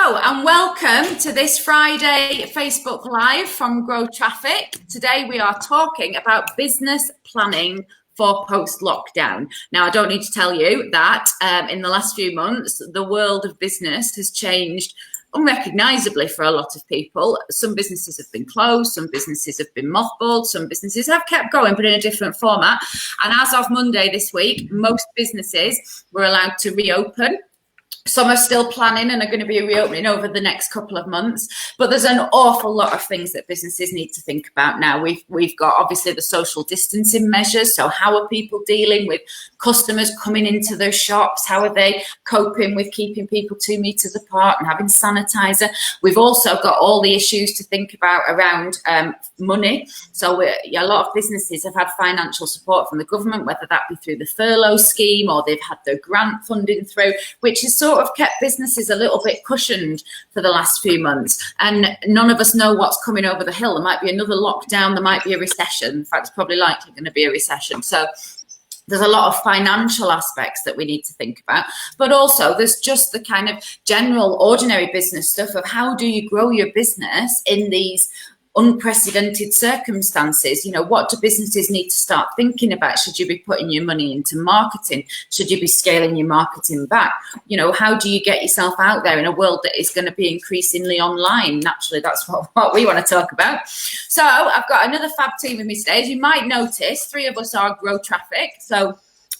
Hello and welcome to this Friday Facebook Live from GrowTraffic. Today we are talking about business planning for post-lockdown. Now, I don't need to tell you that in the last few months, the world of business has changed unrecognisably for a lot of people. Some businesses have been closed, some businesses have been mothballed, some businesses have kept going, but in a different format. And as of Monday this week, most businesses were allowed to reopen. Some are still planning and are going to be reopening over the next couple of months, but there's an awful lot of things that businesses need to think about now. We've got obviously the social distancing measures. So how are people dealing with customers coming into their shops? How are they coping with keeping people 2 meters apart and having sanitizer? We've also got all the issues to think about around money. So a lot of businesses have had financial support from the government, whether that be through the furlough scheme or they've had their grant funding through, which has sort of kept businesses a little bit cushioned for the last few months. And none of us know what's coming over the hill. There might be another lockdown, there might be a recession. In fact, it's probably likely going to be a recession. So there's a lot of financial aspects that we need to think about, but also there's just the kind of general ordinary business stuff of how do you grow your business in these unprecedented circumstances. You know, what do businesses need to start thinking about? Should you be putting your money into marketing? Should you be scaling your marketing back? You know, how do you get yourself out there in a world that is going to be increasingly online? Naturally, that's what we want to talk about. So I've got another fab team with me today. As you might notice, 3 of us are GrowTraffic. So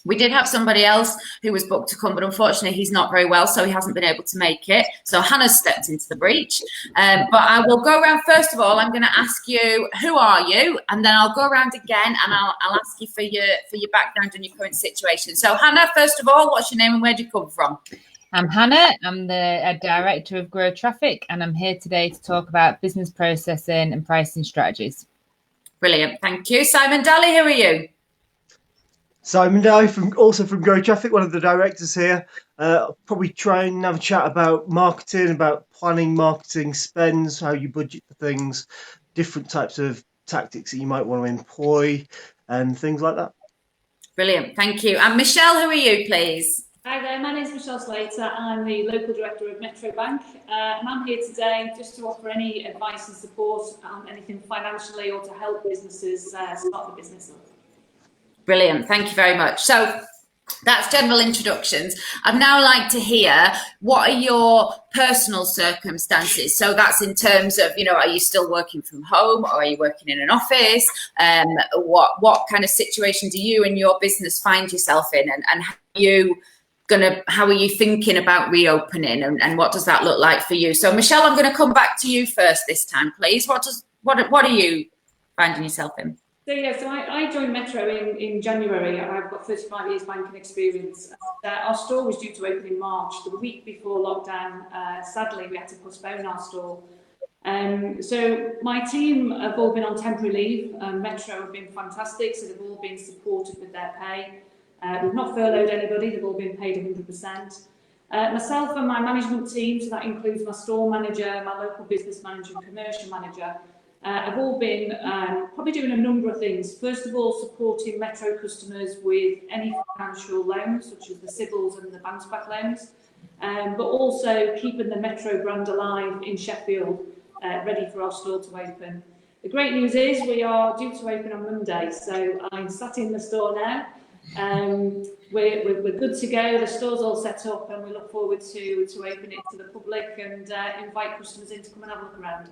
we did have somebody else who was booked to come, but unfortunately he's not very well, so he hasn't been able to make it. So Hannah's stepped into the breach. But I will go around. First of all, I'm going to ask you, who are you? And then I'll go around again and I'll ask you for your background and your current situation. So Hannah, first of all, what's your name and where do you come from? I'm Hannah. I'm the director of GrowTraffic, and I'm here today to talk about business processing and pricing strategies. Brilliant, thank you. Simon Dalley, who are you? Simon Dalley, also from GrowTraffic, one of the directors here. Probably try and have a chat about marketing, about planning marketing spends, how you budget for things, different types of tactics that you might want to employ, and things like that. Brilliant, thank you. And Michelle, who are you, please? Hi there, my name is Michelle Slater. I'm the local director of Metro Bank, and I'm here today just to offer any advice and support on anything financially or to help businesses start the business up. Brilliant, thank you very much. So that's general introductions. I'd now like to hear, what are your personal circumstances? So that's in terms of, you know, are you still working from home or are you working in an office? What kind of situation do you and your business find yourself in, and how are you thinking about reopening, and what does that look like for you? So Michelle, I'm going to come back to you first this time, please. What are you finding yourself in? So I joined Metro in January. I've got 35 years banking experience. Our store was due to open in March, the week before lockdown. Sadly, we had to postpone our store. So my team have all been on temporary leave. Metro have been fantastic, so they've all been supported with their pay. We've not furloughed anybody, they've all been paid 100%. Myself and my management team, so that includes my store manager, my local business manager and commercial manager, have all been probably doing a number of things. First of all, supporting Metro customers with any financial loans, such as the Civils and the bounce back loans, but also keeping the Metro brand alive in Sheffield, ready for our store to open. The great news is we are due to open on Monday, so I'm sat in the store now. We're good to go. The store's all set up, and we look forward to open it to the public and invite customers in to come and have a look around.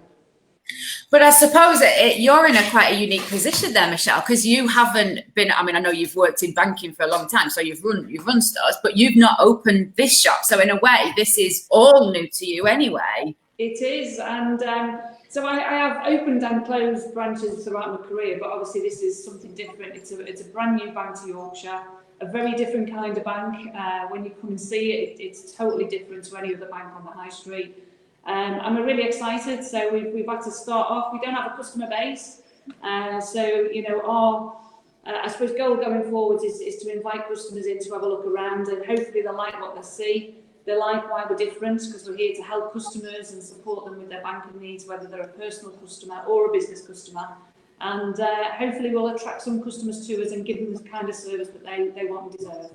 But I suppose you're in quite a unique position there, Michelle, because you haven't been. I mean, I know you've worked in banking for a long time, so you've run stores, but you've not opened this shop. So in a way, this is all new to you, anyway. It is, and so I have opened and closed branches throughout my career, but obviously this is something different. It's a brand new bank to Yorkshire, a very different kind of bank. When you come and see it, it's totally different to any other bank on the high street. I'm really excited. So we've had to start off. We don't have a customer base, so you know our I suppose goal going forward is to invite customers in to have a look around, and hopefully they'll like what they see. They like why we're different, because we're here to help customers and support them with their banking needs, whether they're a personal customer or a business customer. And hopefully we'll attract some customers to us and give them the kind of service that they want and deserve.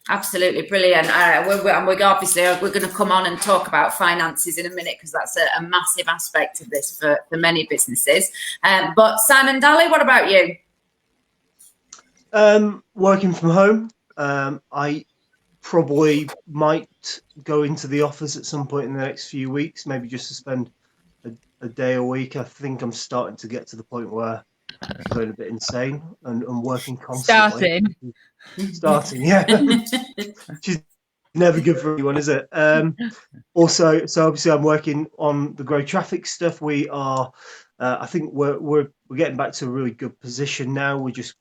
Absolutely brilliant. We're obviously we're going to come on and talk about finances in a minute because that's a massive aspect of this for many businesses. But Simon, Dalley, what about you? Working from home. I probably might go into the office at some point in the next few weeks, maybe just to spend a day a week. I think I'm starting to get to the point where I'm going a bit insane and working constantly. Starting, yeah. Which is never good for anyone, is it? Also, so obviously I'm working on the GrowTraffic stuff. We are, I think we're getting back to a really good position now. We're just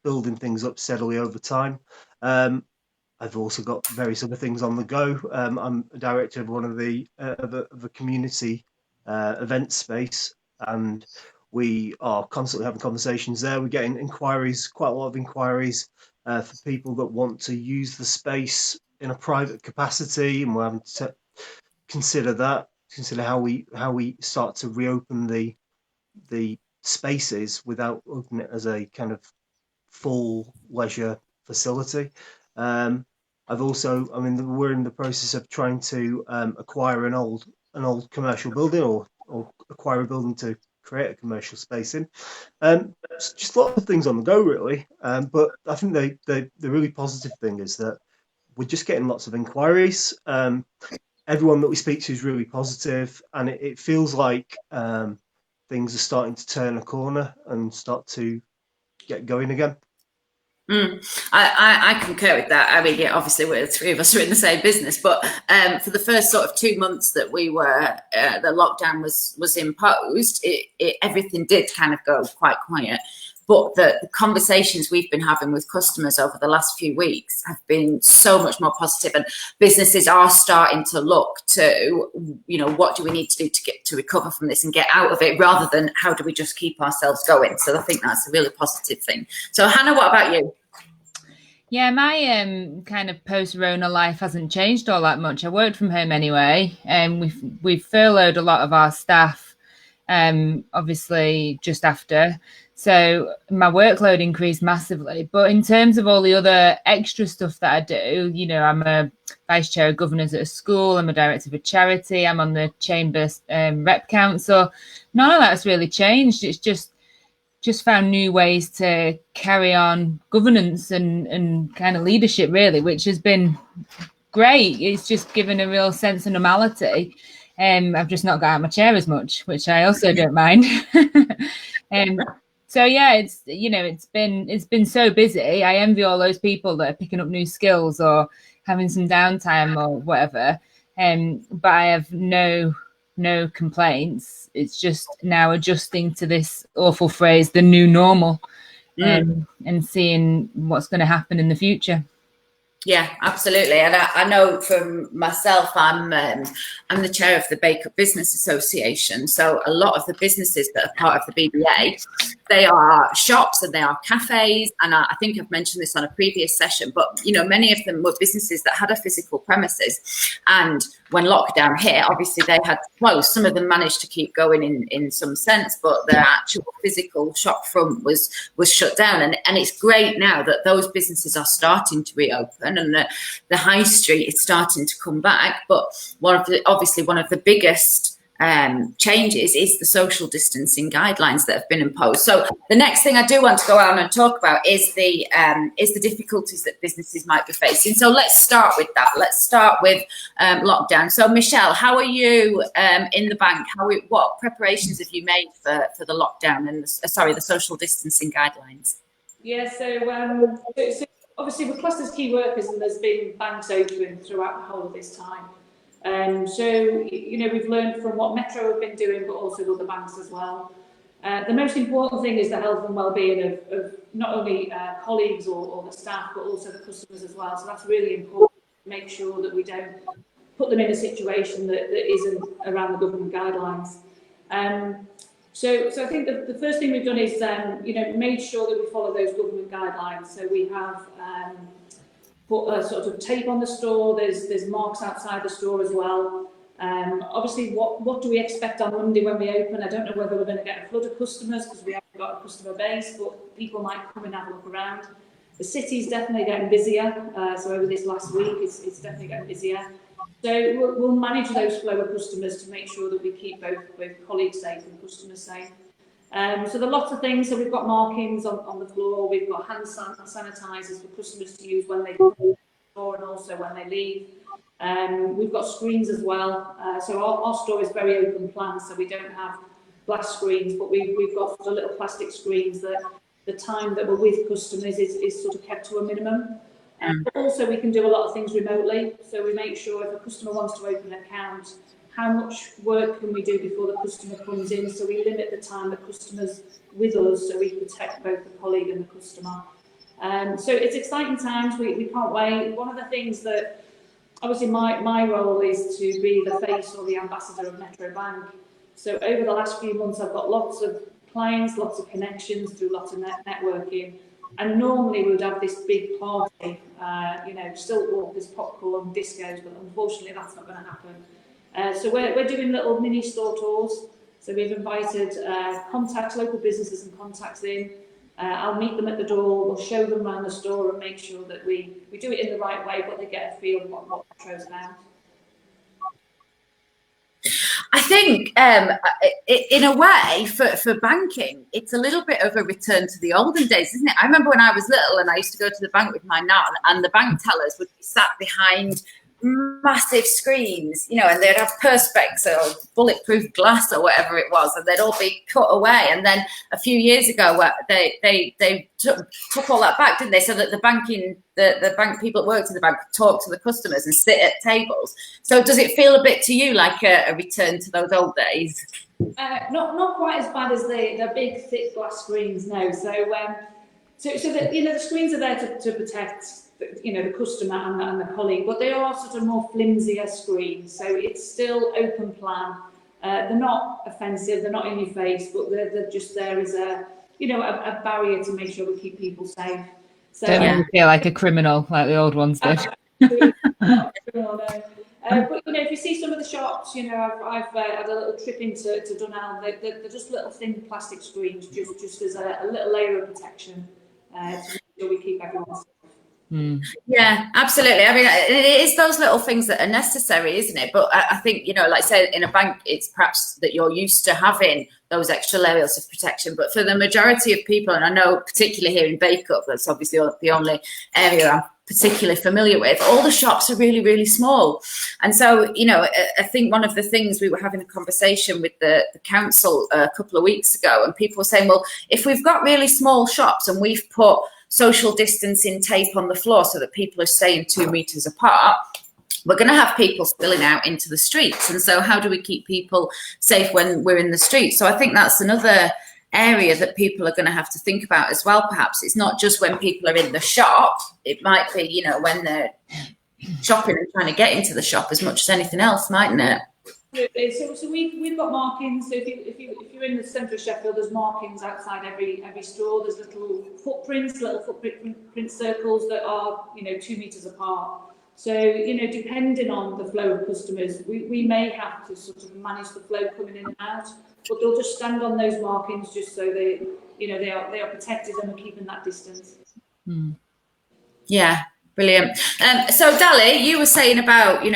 building things up steadily over time. I've also got various other things on the go. I'm a director of one of the of a community event space, and we are constantly having conversations there. We're getting inquiries, quite a lot of inquiries for people that want to use the space in a private capacity, and we're having to consider how we start to reopen the spaces without opening it as a kind of full leisure facility. I've also, I mean, we're in the process of trying to acquire an old commercial building or acquire a building to create a commercial space in. Just lots of things on the go, really. But I think the really positive thing is that we're just getting lots of inquiries. Everyone that we speak to is really positive, and it feels like things are starting to turn a corner and start to get going again. I concur with that. I mean, yeah, obviously we're the three of us are in the same business, but for the first sort of 2 months that we were, the lockdown was imposed, everything did kind of go quite quiet. But the conversations we've been having with customers over the last few weeks have been so much more positive, and businesses are starting to look to, what do we need to do to recover from this and get out of it, rather than how do we just keep ourselves going. So I think that's a really positive thing. So Hannah, what about you? Yeah, my kind of post-Rona life hasn't changed all that much. I worked from home anyway, and we've furloughed a lot of our staff, obviously just after. So my workload increased massively. But in terms of all the other extra stuff that I do, I'm a vice chair of governance at a school. I'm a director of a charity. I'm on the chamber rep council. None of that's really changed. It's just found new ways to carry on governance and kind of leadership, really, which has been great. It's just given a real sense of normality. I've just not got out of my chair as much, which I also don't mind. So yeah, it's been so busy. I envy all those people that are picking up new skills or having some downtime or whatever. But I have no complaints. It's just now adjusting to this awful phrase, the new normal, and seeing what's going to happen in the future. Yeah, absolutely. And I know from myself, I'm the chair of the Baker Business Association. So a lot of the businesses that are part of the BBA, they are shops and they are cafes. And I think I've mentioned this on a previous session, but many of them were businesses that had a physical premises. And when lockdown hit, obviously they had to close. Some of them managed to keep going in some sense, but their actual physical shop front was shut down. And it's great now that those businesses are starting to reopen and the high street is starting to come back. But one of the biggest changes is the social distancing guidelines that have been imposed. So the next thing I do want to go on and talk about is the difficulties that businesses might be facing. So let's start with that. Let's start with lockdown. So Michelle, how are you in the bank? What preparations have you made for the lockdown and the social distancing guidelines? Yeah, so obviously we're classed as key workers, and there's been banks open throughout the whole of this time. So we've learned from what Metro have been doing, but also other banks as well. The most important thing is the health and well-being of not only colleagues or the staff, but also the customers as well. So that's really important to make sure that we don't put them in a situation that isn't around the government guidelines. So I think the first thing we've done is made sure that we follow those government guidelines. So we have put a sort of tape on the store. There's marks outside the store as well. Obviously, what do we expect on Monday when we open? I don't know whether we're going to get a flood of customers because we haven't got a customer base, but people might come and have a look around. The city's definitely getting busier, so over this last week, it's definitely getting busier. So we'll manage those flow of customers to make sure that we keep both colleagues safe and customers safe. So there are lots of things. So we've got markings on the floor. We've got hand sanitisers for customers to use when they come in the store and also when they leave. We've got screens as well. So our store is very open plan, so we don't have glass screens, but we've got sort of little plastic screens that the time that we're with customers is sort of kept to a minimum. But also we can do a lot of things remotely. So we make sure if a customer wants to open an account, how much work can we do before the customer comes in? So we limit the time the customer's with us, so we protect both the colleague and the customer. So it's exciting times. We can't wait. One of the things that obviously my role is to be the face or the ambassador of Metro Bank. So over the last few months, I've got lots of clients, lots of connections through lots of networking. And normally we would have this big party, stilt walkers, popcorn, discos, but unfortunately that's not going to happen. So we're doing little mini store tours. So we've invited local businesses and contacts in. I'll meet them at the door, we'll show them around the store and make sure that we do it in the right way, but they get a feel of what Metro's about. I think, in a way, for banking, it's a little bit of a return to the olden days, isn't it? I remember when I was little and I used to go to the bank with my nan, and the bank tellers would be sat behind massive screens, and they'd have perspex or bulletproof glass or whatever it was, and they'd all be cut away. And then a few years ago, they took all that back, didn't they? So that the bank people that worked in the bank could talk to the customers and sit at tables. So does it feel a bit to you like a return to those old days? Not quite as bad as the big thick glass screens, no. So the screens are there to protect the customer and the colleague, but they are sort of more flimsier screens, so it's still open plan. They're not offensive, they're not in your face, but they're just there as a barrier to make sure we keep people safe. So don't make me feel like a criminal like the old ones did. But if you see some of the shops, I've had a little trip into Dunelm. They're just little thin plastic screens, just as a little layer of protection to make sure we keep everyone safe. Yeah, absolutely. I mean, it is those little things that are necessary, isn't it? But I think, like say in a bank, it's perhaps that you're used to having those extra layers of protection. But for the majority of people, and I know particularly here in Bacup, that's obviously the only area I'm particularly familiar with, all the shops are really, really small. And so, I think one of the things, we were having a conversation with the council a couple of weeks ago, and people were saying, well, if we've got really small shops and we've put social distancing tape on the floor so that people are staying 2 meters apart, we're going to have people spilling out into the streets. And so how do we keep people safe when we're in the streets? So I think that's another area that people are going to have to think about as well. Perhaps it's not just when people are in the shop, it might be, when they're shopping and trying to get into the shop as much as anything else, mightn't it? So we've got markings. So if you're in the centre of Sheffield, there's markings outside every store. There's little footprint circles that are 2 meters apart. So depending on the flow of customers, we may have to sort of manage the flow coming in and out, but they'll just stand on those markings just so they are protected and we're keeping that distance. Yeah. Brilliant. So Dalley, you were saying about, you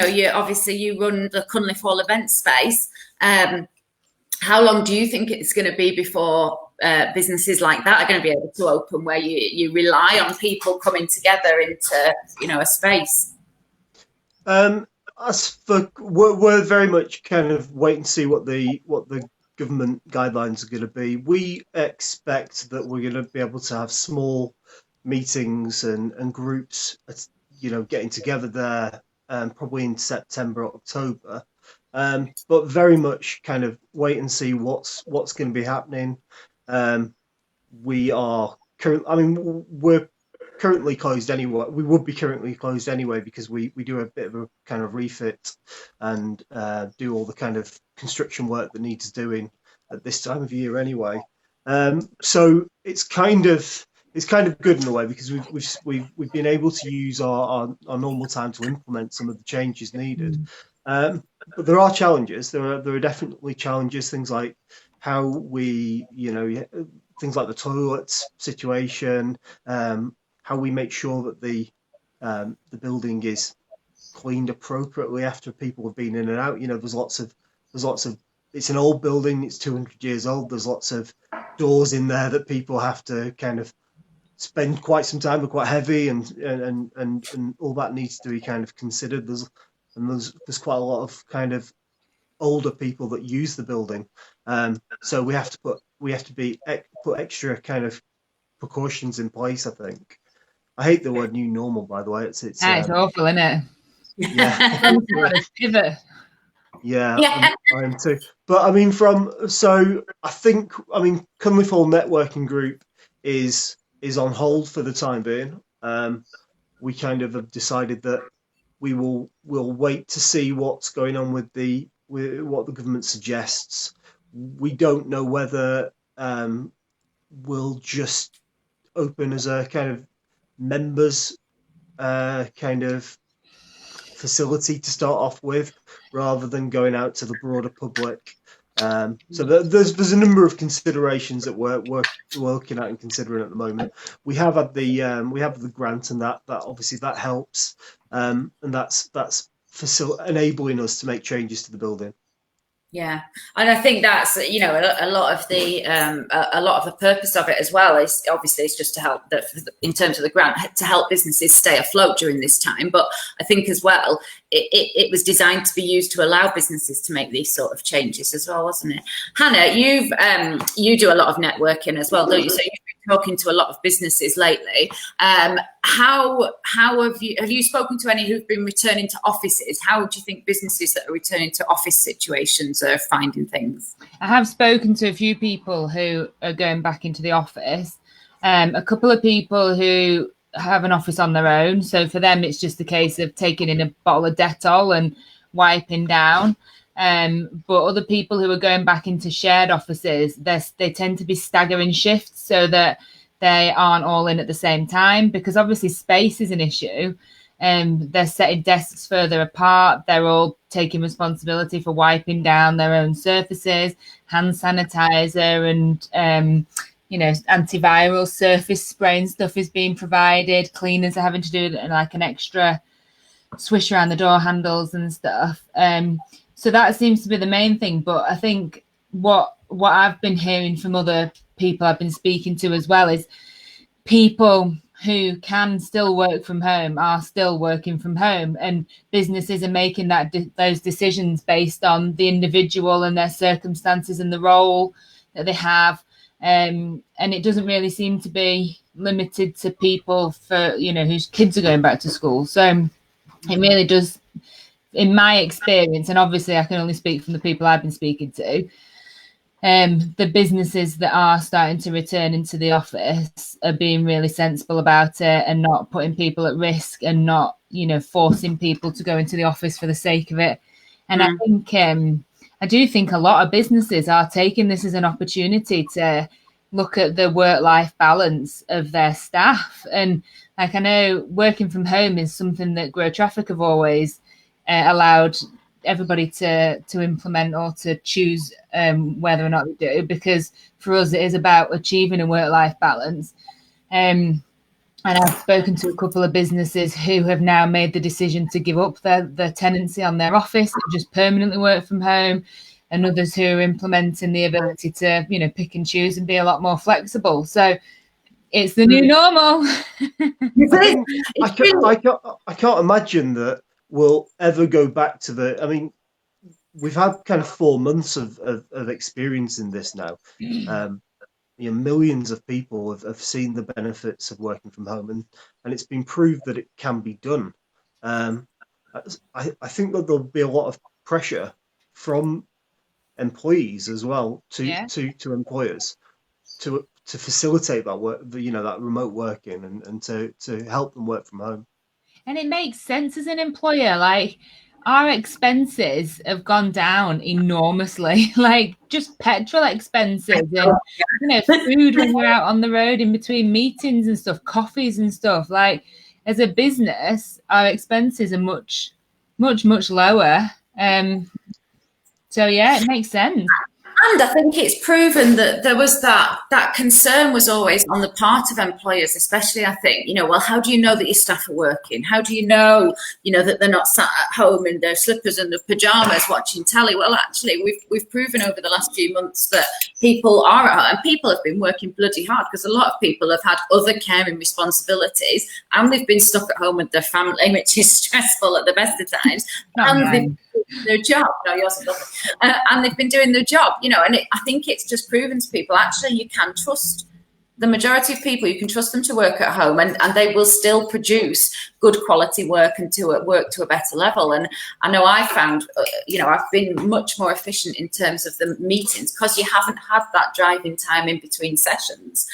run the Cunliffe Hall event space. How long do you think it's going to be before businesses like that are going to be able to open, where you rely on people coming together into, a space? As for, we're very much kind of wait and see what the government guidelines are going to be. We expect that we're going to be able to have small meetings and groups, getting together there probably in September, October, but very much kind of wait and see what's going to be happening. We're currently closed anyway. We would be currently closed anyway because we do a bit of a kind of refit and do all the kind of construction work that needs doing at this time of year anyway. So it's kind of good in a way because we've been able to use our normal time to implement some of the changes needed. But there are challenges. There are definitely challenges. Things like how we, things like the toilets situation, how we make sure that the building is cleaned appropriately after people have been in and out. There's lots of it's an old building, it's 200 years old. There's lots of doors in there that people have to kind of spend quite some time, are quite heavy, and all that needs to be kind of considered. There's quite a lot of kind of older people that use the building, so we have to put extra kind of precautions in place. I think. I hate the word new normal, by the way. It's awful, isn't it? Yeah. Pivot. Yeah, I am too. But I mean, I think Cunliffe Networking Group is on hold for the time being. We kind of have decided that we'll wait to see what's going on with what the government suggests. We don't know whether we'll just open as a kind of members kind of facility to start off with, rather than going out to the broader public. So there's a number of considerations that we're looking at and considering at the moment. We have had the grant, and that obviously that helps, and that's enabling us to make changes to the building. Yeah, and I think that's a lot of the purpose of it as well is obviously it's just to help in terms of the grant, to help businesses stay afloat during this time. But I think as well it was designed to be used to allow businesses to make these sort of changes as well, wasn't it? Hannah, you do a lot of networking as well, don't you? So you've been talking to a lot of businesses lately. How have you spoken to any who've been returning to offices? How do you think businesses that are returning to office situations are finding things? I have spoken to a few people who are going back into the office. A couple of people who have an office on their own, so for them it's just a case of taking in a bottle of Dettol and wiping down. But other people who are going back into shared offices, they tend to be staggering shifts so that they aren't all in at the same time, because obviously space is an issue. They're setting desks further apart. They're all taking responsibility for wiping down their own surfaces, hand sanitizer and antiviral surface spray and stuff is being provided. Cleaners are having to do like an extra swish around the door handles and stuff. So that seems to be the main thing. But I think what I've been hearing from other people I've been speaking to as well is people who can still work from home are still working from home, and businesses are making those decisions based on the individual and their circumstances and the role that they have. And it doesn't really seem to be limited to people whose kids are going back to school. So it really does, in my experience, and obviously I can only speak from the people I've been speaking to, the businesses that are starting to return into the office are being really sensible about it and not putting people at risk and not, forcing people to go into the office for the sake of it. And I do think a lot of businesses are taking this as an opportunity to look at the work-life balance of their staff. And I know working from home is something that GrowTraffic have always allowed everybody to implement or to choose whether or not they do, because for us it is about achieving a work-life balance. And I've spoken to a couple of businesses who have now made the decision to give up their tenancy on their office and just permanently work from home, and others who are implementing the ability to, pick and choose and be a lot more flexible. So it's the new normal. I can't imagine that we'll ever go back to we've had kind of 4 months of experience in this now. Millions of people have seen the benefits of working from home, and it's been proved that it can be done. I think that there'll be a lot of pressure from employees as well to employers to facilitate that work, that remote working, and to help them work from home. And it makes sense as an employer. Like, our expenses have gone down enormously, like just petrol expenses and food when we're out on the road in between meetings and stuff, coffees and stuff. Like, as a business, our expenses are much, much, much lower. So yeah, it makes sense. And I think it's proven that there was that concern was always on the part of employers, especially, I think, well, how do you know that your staff are working? How do you know, that they're not sat at home in their slippers and their pajamas watching telly? Well, actually, we've proven over the last few months that people are at home, and people have been working bloody hard, because a lot of people have had other caring responsibilities and they've been stuck at home with their family, which is stressful at the best of times. And they've their job. No, yours is lovely. And they've been doing their job, and I think it's just proven to people, actually, you can trust the majority of people, you can trust them to work at home, and they will still produce good quality work and to work to a better level. And I know I found, I've been much more efficient in terms of the meetings, because you haven't had that driving time in between sessions.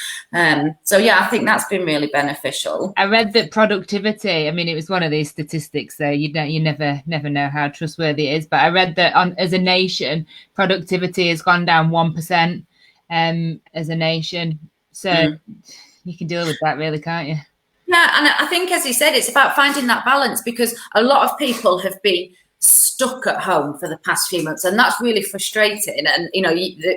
So yeah, I think that's been really beneficial. I read that productivity, I mean, it was one of these statistics there, you never know how trustworthy it is, but I read that as a nation, productivity has gone down 1% as a nation. So you can deal with that, really, can't you? Yeah, and I think, as you said, it's about finding that balance, because a lot of people have been stuck at home for the past few months, and that's really frustrating. And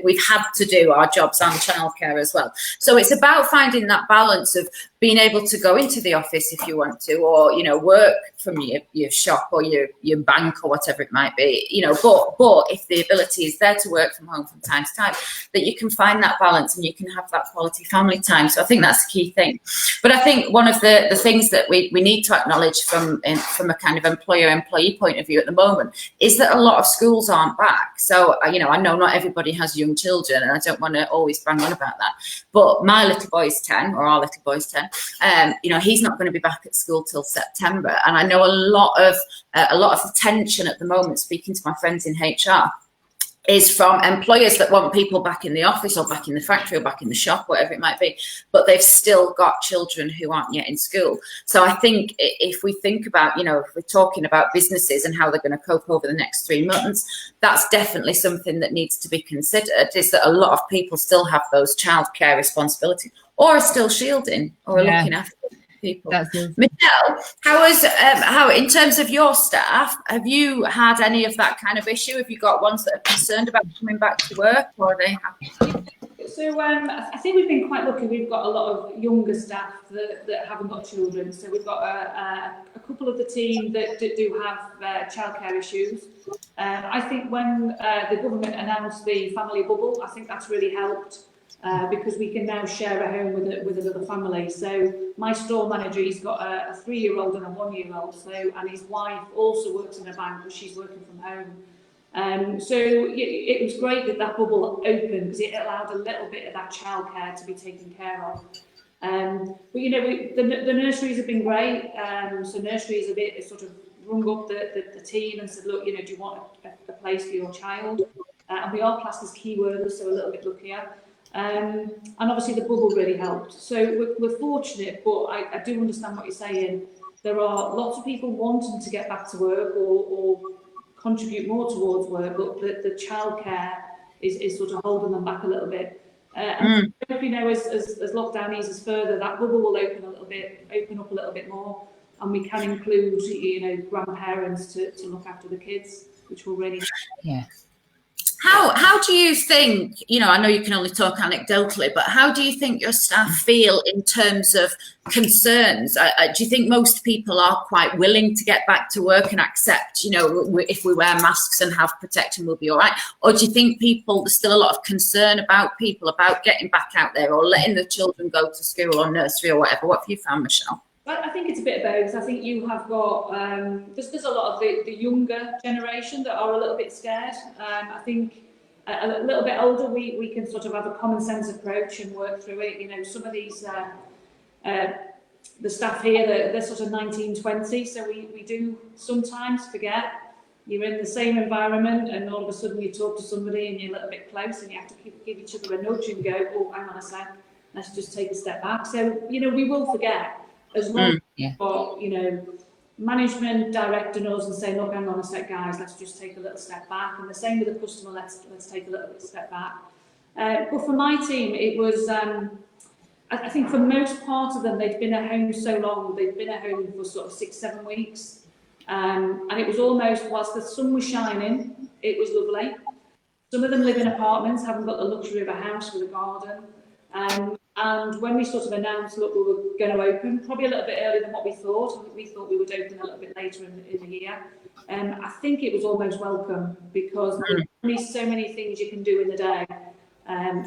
we've had to do our jobs and childcare as well. So it's about finding that balance of being able to go into the office if you want to, or work from your shop or your bank or whatever it might be, but if the ability is there to work from home from time to time, that you can find that balance and you can have that quality family time. So I think that's the key thing. But I think one of the things that we need to acknowledge from a kind of employer-employee point of view at the moment is that a lot of schools aren't back. So I know not everybody has young children, and I don't want to always bang on about that, but my little boy's 10, or our little boy's 10. He's not going to be back at school till September, and I know a lot of the tension at the moment, speaking to my friends in HR, is from employers that want people back in the office or back in the factory or back in the shop, whatever it might be, but they've still got children who aren't yet in school. So I think if we think about, if we're talking about businesses and how they're going to cope over the next 3 months, that's definitely something that needs to be considered, is that a lot of people still have those childcare responsibilities, or are still shielding, or are looking after people. Michelle, how in terms of your staff, have you had any of that kind of issue? Have you got ones that are concerned about coming back to work, or are they happy? So I think we've been quite lucky. We've got a lot of younger staff that haven't got children. So we've got a couple of the team that do have childcare issues. I think when the government announced the family bubble, I think that's really helped. Because we can now share a home with another family. So my store manager, he's got a 3-year-old and a 1-year-old. And his wife also works in a bank, but she's working from home. So it was great that bubble opened, because it allowed a little bit of that childcare to be taken care of. But the nurseries have been great. So nurseries have sort of rung up the team and said, look, do you want a place for your child? And we are classed as key workers, so a little bit luckier. And obviously the bubble really helped. So we're fortunate, but I do understand what you're saying. There are lots of people wanting to get back to work or contribute more towards work, but the childcare is sort of holding them back a little bit. And as lockdown eases further, that bubble will open up a little bit more, and we can include grandparents to look after the kids, which will really How do you think, I know you can only talk anecdotally, but how do you think your staff feel in terms of concerns? Do you think most people are quite willing to get back to work and accept, if we wear masks and have protection, we'll be all right? Or do you think there's still a lot of concern about getting back out there or letting the children go to school or nursery or whatever? What have you found, Michelle? I think it's a bit of both. I think you have got, there's a lot of the younger generation that are a little bit scared. I think a little bit older, we can sort of have a common sense approach and work through it. Some of these, the staff here, they're sort of 19, 20, so we do sometimes forget. You're in the same environment and all of a sudden you talk to somebody and you're a little bit close and you have to give each other a nudge and go, oh, hang on a sec, let's just take a step back. So, we will forget. As long as we've got, management directing us and saying, look, hang on a sec, guys, let's just take a little step back. And the same with the customer, let's take a little bit step back. But for my team, it was, I think for most part of them, they'd been at home so long, they'd been at home for sort of 6-7 weeks. And it was almost, whilst the sun was shining, it was lovely. Some of them live in apartments, haven't got the luxury of a house with a garden. And when we sort of announced, look, we were going to open, probably a little bit earlier than what we thought. We thought we would open a little bit later in the year. I think it was almost welcome, because there's only so many things you can do in the day,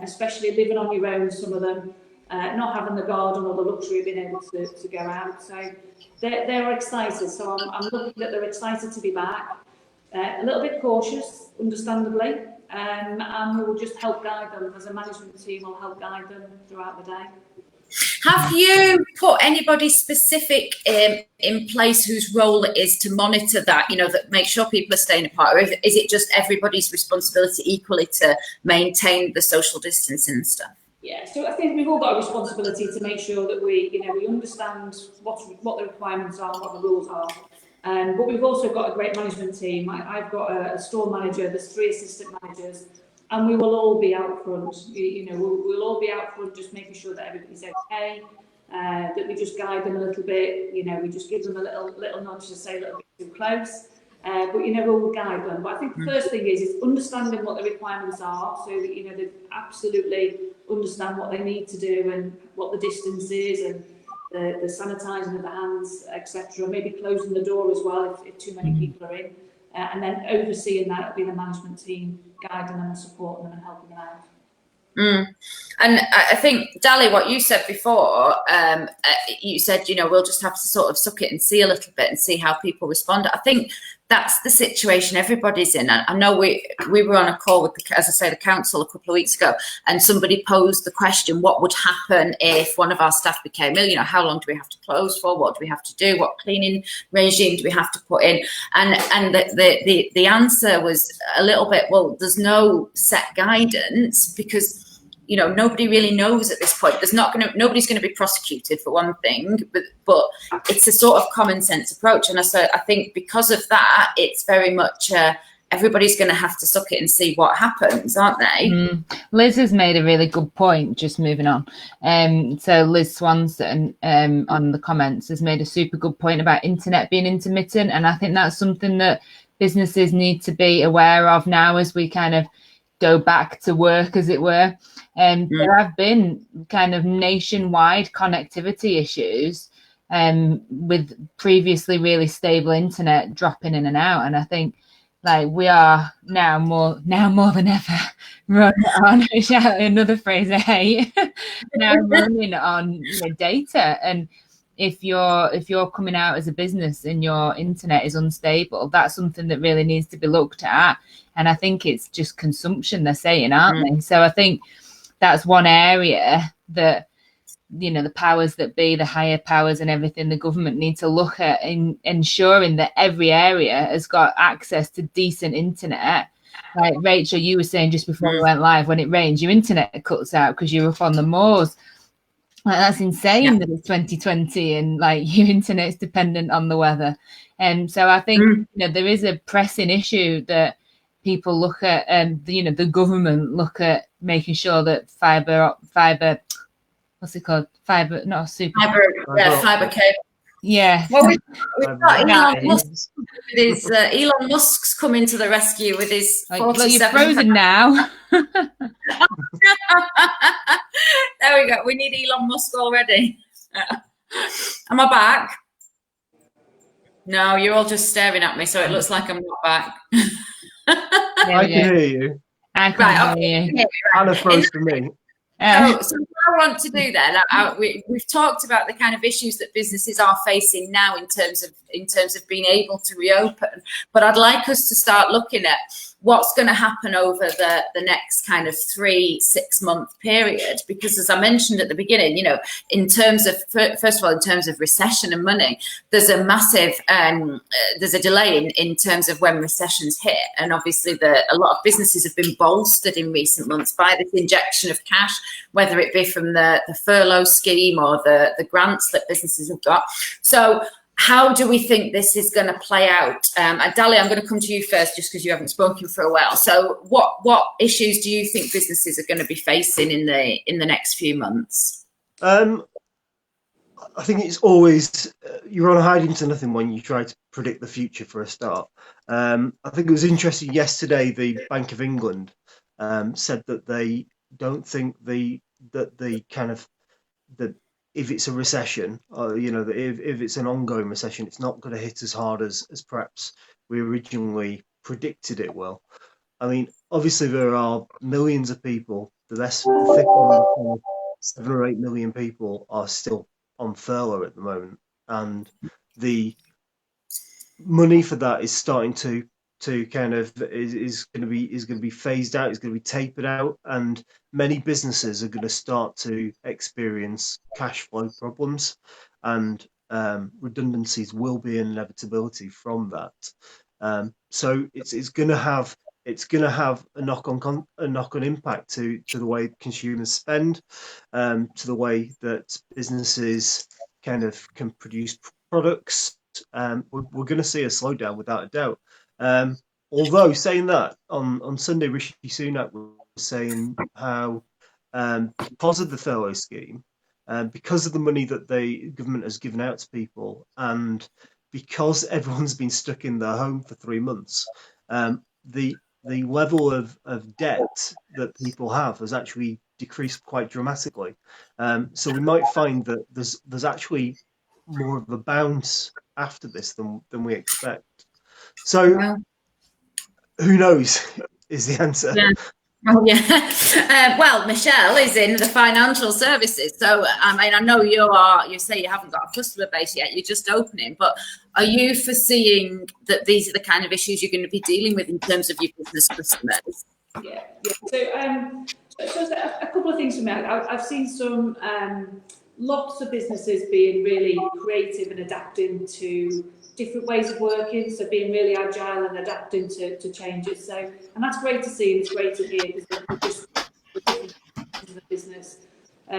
especially living on your own, some of them, not having the garden or the luxury of being able to go out. So they're excited. So I'm looking that they're excited to be back. A little bit cautious, understandably, and we will just help guide them. As a management team, we'll help guide them throughout the day. Have you put anybody specific in place whose role it is to monitor that, that make sure people are staying apart? Or is it just everybody's responsibility equally to maintain the social distancing and stuff? Yeah, so I think we've all got a responsibility to make sure that we understand what the requirements are and what the rules are. But we've also got a great management team. I've got a store manager, there's 3 assistant managers, and we will all be out front. We'll all be out front, just making sure that everybody's okay, that we just guide them a little bit, we just give them a little nudge to say a little bit too close. But we'll guide them. But I think the first thing is understanding what the requirements are, so that they absolutely understand what they need to do and what the distance is, and the sanitising of the hands, etc. Maybe closing the door as well if too many people are in, and then overseeing that will be the management team, guiding them and supporting them and helping them out. And I think, Dalley, what you said before, you said, we'll just have to sort of suck it and see a little bit and see how people respond. I think that's the situation everybody's in. I know we were on a call with, the council a couple of weeks ago, and somebody posed the question, what would happen if one of our staff became ill? How long do we have to close for? What do we have to do? What cleaning regime do we have to put in? And the answer was a little bit, well, there's no set guidance, because nobody really knows at this point. Nobody's going to be prosecuted for one thing, but it's a sort of common sense approach. And I think because of that, it's very much everybody's going to have to suck it and see what happens, aren't they? Liz has made a really good point, just moving on. So Liz Swanson on the comments has made a super good point about internet being intermittent. And I think that's something that businesses need to be aware of now as we kind of go back to work, as it were. There have been kind of nationwide connectivity issues with previously really stable internet dropping in and out. And I think we are now more than ever running on another phrase I hate now running on data. And if you're coming out as a business and your internet is unstable, that's something that really needs to be looked at. And I think it's just consumption, they're saying, aren't they? So I think that's one area that, the powers that be, the higher powers and everything, the government need to look at in ensuring that every area has got access to decent internet. Like Rachel, you were saying just before we went live, when it rains, your internet cuts out because you're up on the moors. That's insane that it's 2020 and your internet's dependent on the weather. And so I think, there is a pressing issue that people look at, the government look at making sure that fiber, what's it called? Fiber, not a super. Fiber cable. Yeah. Well, we've got Elon Musk with his, Elon Musk's coming to the rescue with his 47. You're frozen now. There we go. We need Elon Musk already. Am I back? No, you're all just staring at me, so it looks like I'm not back. I can hear you. I can hear you. Anna froze for me. So what I want to do then, we've talked about the kind of issues that businesses are facing now in terms of being able to reopen, but I'd like us to start looking at what's going to happen over the next kind of 3-6 month period, because as I mentioned at the beginning, in terms of, first of all, in terms of recession and money, there's a massive there's a delay in terms of when recessions hit, and obviously a lot of businesses have been bolstered in recent months by this injection of cash, whether it be from the furlough scheme or the grants that businesses have got. So how do we think this is going to play out? Dalley, I'm going to come to you first, just because you haven't spoken for a while. So what issues do you think businesses are going to be facing in the next few months? I think it's always, you're on hiding to nothing when you try to predict the future for a start. I think it was interesting yesterday, the Bank of England said that they don't think that if it's a recession, that if it's an ongoing recession, it's not going to hit as hard as perhaps we originally predicted it will. I mean, obviously there are millions of people. The 7 or 8 million people are still on furlough at the moment, and the money for that is starting to kind of is going to be phased out. Is going to be tapered out, and many businesses are going to start to experience cash flow problems, and redundancies will be an inevitability from that. So it's going to have a knock on impact to the way consumers spend, to the way that businesses kind of can produce products. We're going to see a slowdown without a doubt. Although saying that, on Sunday, Rishi Sunak was saying how because of the furlough scheme, because of the money that the government has given out to people, and because everyone's been stuck in their home for 3 months, the level of debt that people have has actually decreased quite dramatically. So we might find that there's actually more of a bounce after this than we expect. So Well, who knows is the answer. yeah. Oh, yeah. Well, Michelle is in the financial services. So, I mean, I know you say you haven't got a customer base yet, you're just opening, but are you foreseeing that these are the kind of issues you're going to be dealing with in terms of your business customers? Yeah. So a couple of things from me. I've seen some lots of businesses being really creative and adapting to different ways of working, so being really agile and adapting to changes. So, and that's great to see, and it's great to hear, because we're different in the business. But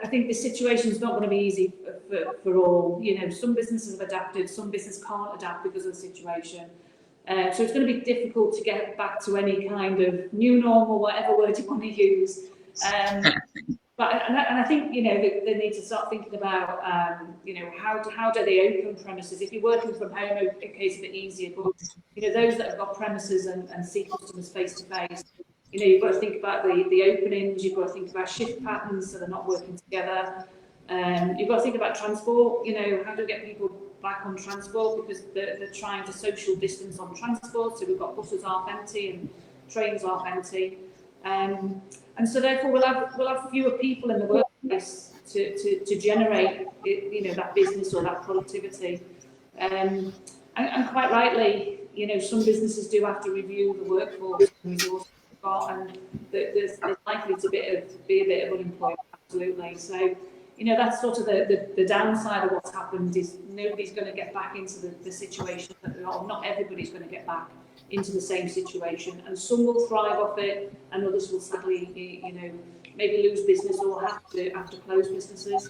I think the situation is not going to be easy for all. Some businesses have adapted, some businesses can't adapt because of the situation. So it's going to be difficult to get back to any kind of new normal, whatever word you want to use. But I think they need to start thinking about how do they open premises. If you're working from home, it's a bit easier. But those that have got premises and see customers face to face, you've got to think about the openings. You've got to think about shift patterns so they're not working together. You've got to think about transport. How do we get people back on transport, because they're trying to social distance on transport. So we've got buses half empty and trains half empty. And so therefore we'll have fewer people in the workplace to generate that business or that productivity. And quite rightly, some businesses do have to review the workforce and resources they've got, and there's likely to be a bit of unemployment, absolutely. So that's sort of the downside of what's happened, is nobody's going to get back into the situation or not everybody's going to get back into the same situation, and some will thrive off it, and others will sadly, maybe lose business or have to close businesses.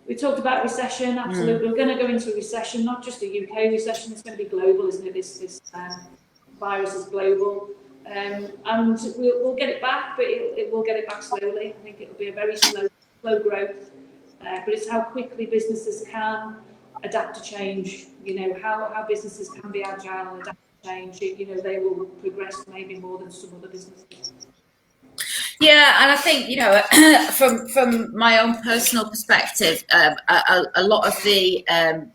We talked about recession. Absolutely, we're going to go into a recession, not just a UK recession. It's going to be global, isn't it? This virus is global, and we'll get it back, but it will get it back slowly. I think it'll be a very slow growth, but it's how quickly businesses can adapt to change. How businesses can be agile and adapt to change. They will progress maybe more than some other businesses. Yeah, and I think from my own personal perspective, a lot of the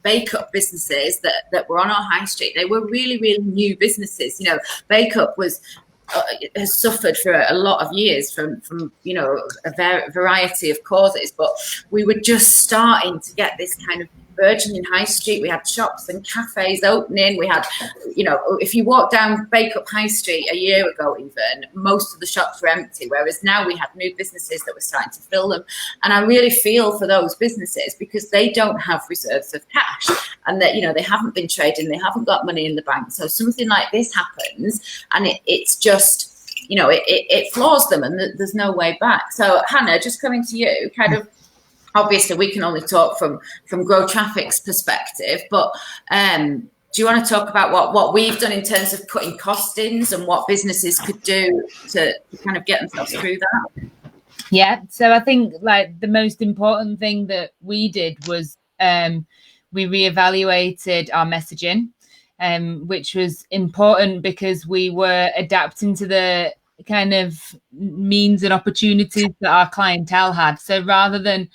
bake-up businesses that were on our high street, they were really, really new businesses. Bake-up has suffered for a lot of years from a variety of causes, but we were just starting to get this kind of burgeoning high street. We had shops and cafes opening. We had, if you walk down Bake-Up High Street a year ago, even most of the shops were empty, whereas now we have new businesses that were starting to fill them. And I really feel for those businesses, because they don't have reserves of cash, and that they haven't been trading, they haven't got money in the bank. So something like this happens, and it's just it floors them, and there's no way back. So Hannah, just coming to you, kind of, obviously we can only talk from GrowTraffic's perspective, but do you want to talk about what we've done in terms of cutting costings and what businesses could do to kind of get themselves through that? Yeah, so I think the most important thing that we did was we reevaluated our messaging. which was important because we were adapting to the kind of means and opportunities that our clientele had. So rather than,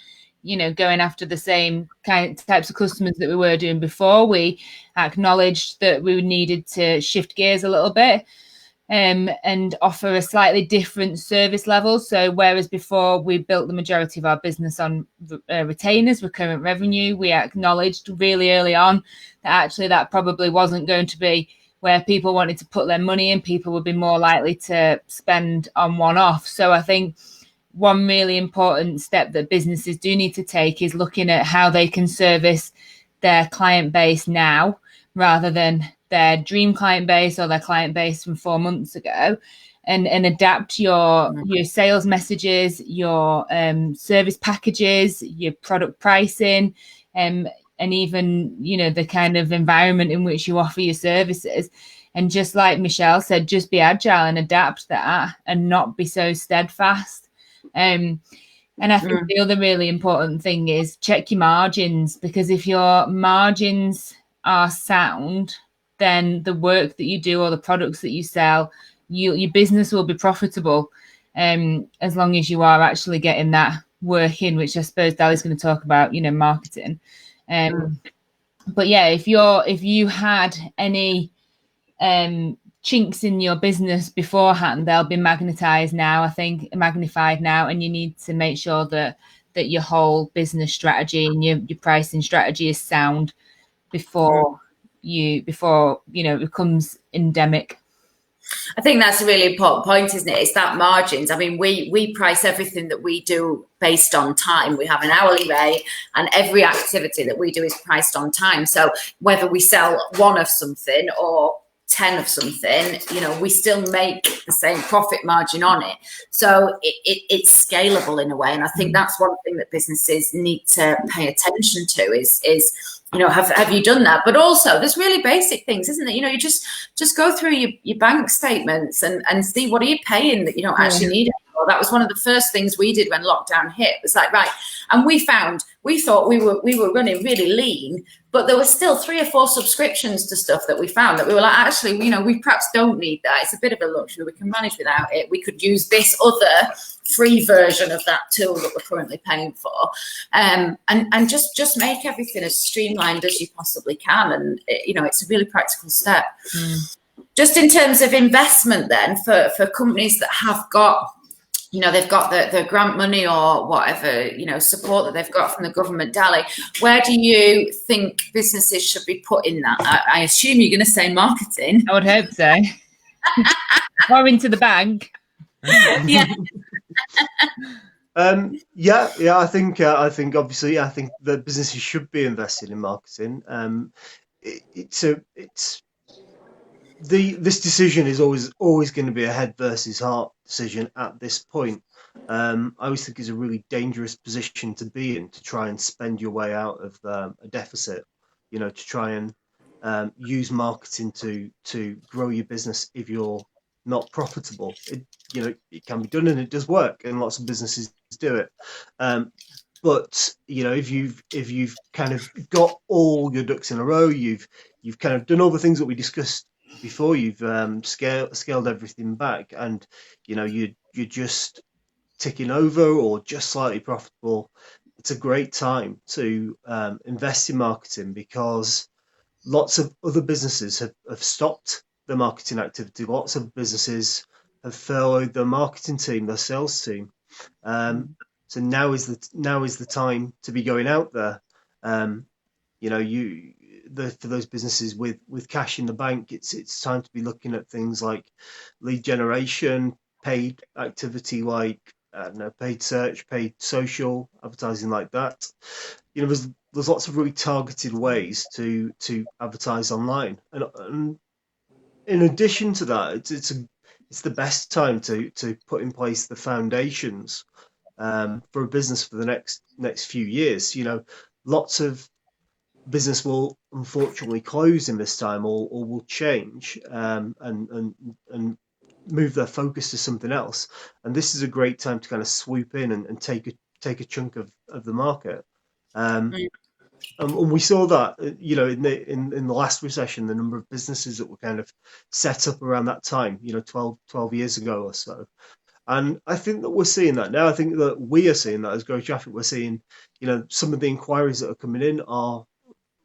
going after the same kind of types of customers that we were doing before, we acknowledged that we needed to shift gears a little bit and offer a slightly different service level. So whereas before we built the majority of our business on retainers, recurrent revenue, we acknowledged really early on that actually that probably wasn't going to be where people wanted to put their money in. People would be more likely to spend on one-off. So I think one really important step that businesses do need to take is looking at how they can service their client base now rather than their dream client base or their client base from 4 months ago, and adapt your sales messages, your service packages, your product pricing, and even, the kind of environment in which you offer your services. And just like Michelle said, just be agile and adapt that and not be so steadfast. And I think the other really important thing is check your margins, because if your margins are sound, then the work that you do or the products that you sell, your business will be profitable, as long as you are actually getting that work in, which I suppose Dalley's going to talk about, marketing. But yeah, if you had any chinks in your business beforehand, they'll be magnified now, and you need to make sure that your whole business strategy and your pricing strategy is sound before it becomes endemic. I think that's a really important point, isn't it? It's that margins. I mean, we price everything that we do based on time. We have an hourly rate, and every activity that we do is priced on time. So whether we sell one of something or 10 of something, we still make the same profit margin on it. So it's scalable in a way. And I think that's one thing that businesses need to pay attention to is have you done that? But also there's really basic things, isn't it? You just go through your bank statements and see what are you paying that you don't actually need anymore. That was one of the first things we did when lockdown hit. It was like, right. And we thought we were running really lean, but there were still 3 or 4 subscriptions to stuff that we found that we were like, actually, we perhaps don't need that. It's a bit of a luxury. We can manage without it. We could use this other free version of that tool that we're currently paying for, and just make everything as streamlined as you possibly can. And it's a really practical step. Just in terms of investment, then for companies that have got, they've got the grant money or whatever, support that they've got from the government, Dalley, where do you think businesses should be putting that? I assume you're going to say marketing. I would hope so. Or into the bank. Yeah. I think obviously, I think that businesses should be investing in marketing. This decision is always going to be a head versus heart decision at this point. I always think it's a really dangerous position to be in, to try and spend your way out of a deficit, to try and use marketing to grow your business if you're not profitable. It can be done and it does work, and lots of businesses do it. But if you've kind of got all your ducks in a row, you've kind of done all the things that we discussed before, you've scaled everything back, and you're just ticking over or just slightly profitable, it's a great time to invest in marketing, because lots of other businesses have stopped their marketing activity. Lots of businesses have furloughed their marketing team, their sales team. So now is the time to be going out there. For those businesses with cash in the bank, it's time to be looking at things like lead generation, paid activity like paid search, paid social advertising like that. There's lots of really targeted ways to advertise online, and in addition to that, it's the best time to put in place the foundations for a business for the next few years. Lots of business will unfortunately close in this time, or will change and move their focus to something else. And this is a great time to kind of swoop in and take a chunk of the market. And we saw that, in the last recession, the number of businesses that were kind of set up around that time, 12 years ago or so. And I think that we're seeing that now. I think that we are seeing that as GrowTraffic. We're seeing, some of the inquiries that are coming in are,